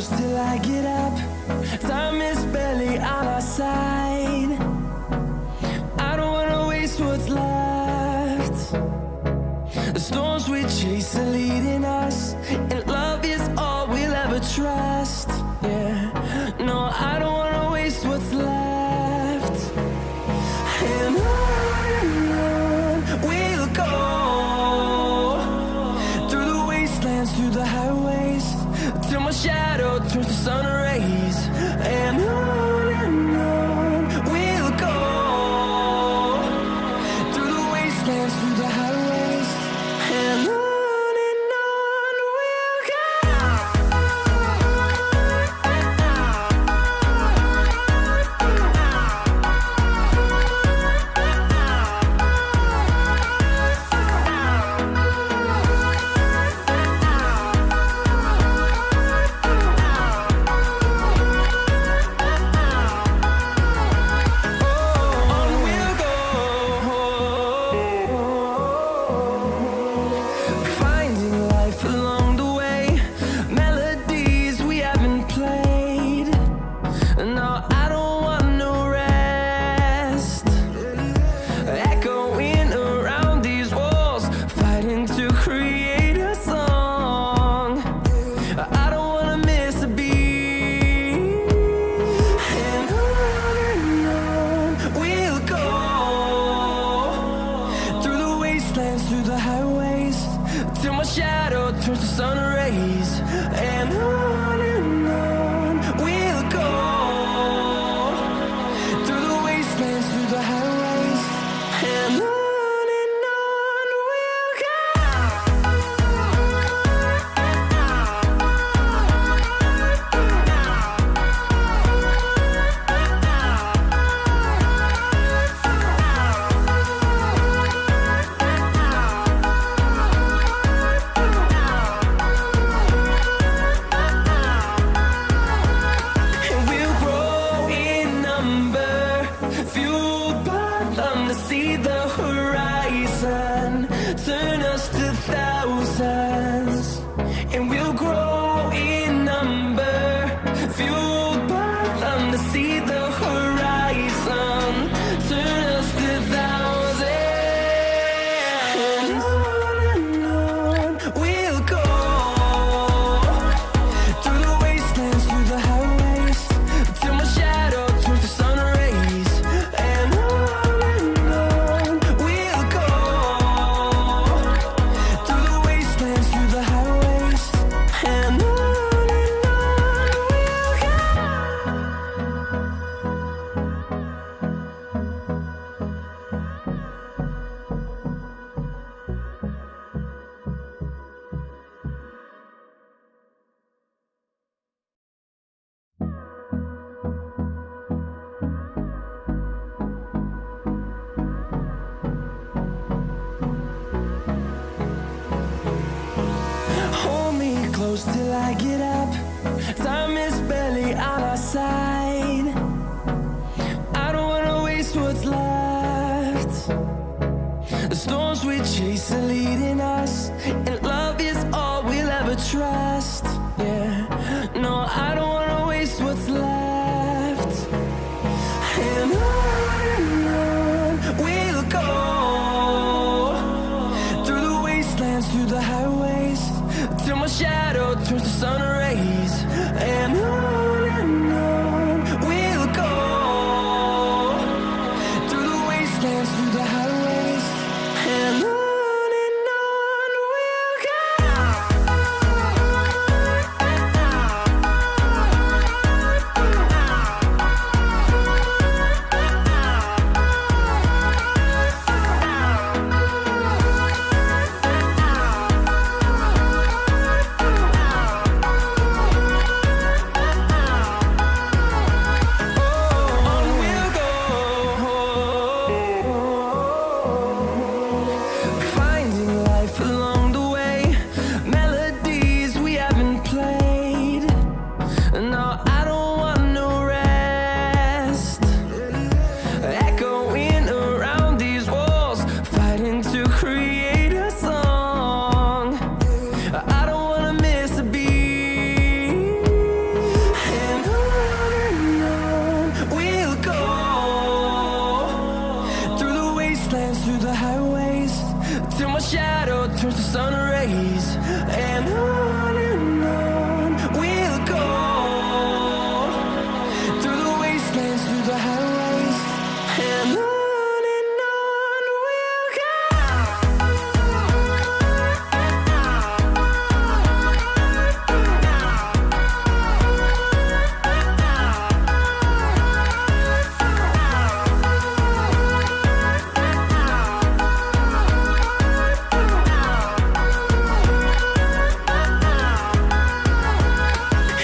close till I get up. Time is barely on our side. I don't wanna waste what's left. The storms we chase are leading us, and love is all we'll ever trust. Yeah, no, I don't wanna waste what's left. And on we'll go, through the wastelands, through the highways, till my shadow turns to sun rays. And on we'll go, through the wastelands, through the highways, and on we'll go. Through the highways, till my shadow turns to sun rays. And on we'll go, through the wastelands, through the highways, and on we'll go. See the horizon, turn us to thousands, and we'll grow in number, fueled by them to see the horizon, turn us to thousands, and on we'll go, through the wastelands, through the highways, till my shadow turns to sun rays. And close till I get up. Time is barely on our side. I don't wanna waste what's left. The storms we chase are leading us, and love is all we'll ever trust. Yeah, no, I don't wanna waste what's left. And on we'll go, through the wastelands, through the highways, till my shadow turns to sun rays. And on we'll go, through the wastelands, through the highways, and on we'll go. dance through the highways, and on we'll go.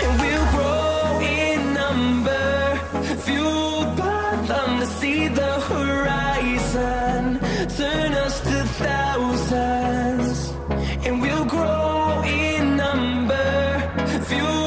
And we'll grow in number, fueled by them to see the horizon, turn us to thousands. And we'll grow in number, fueled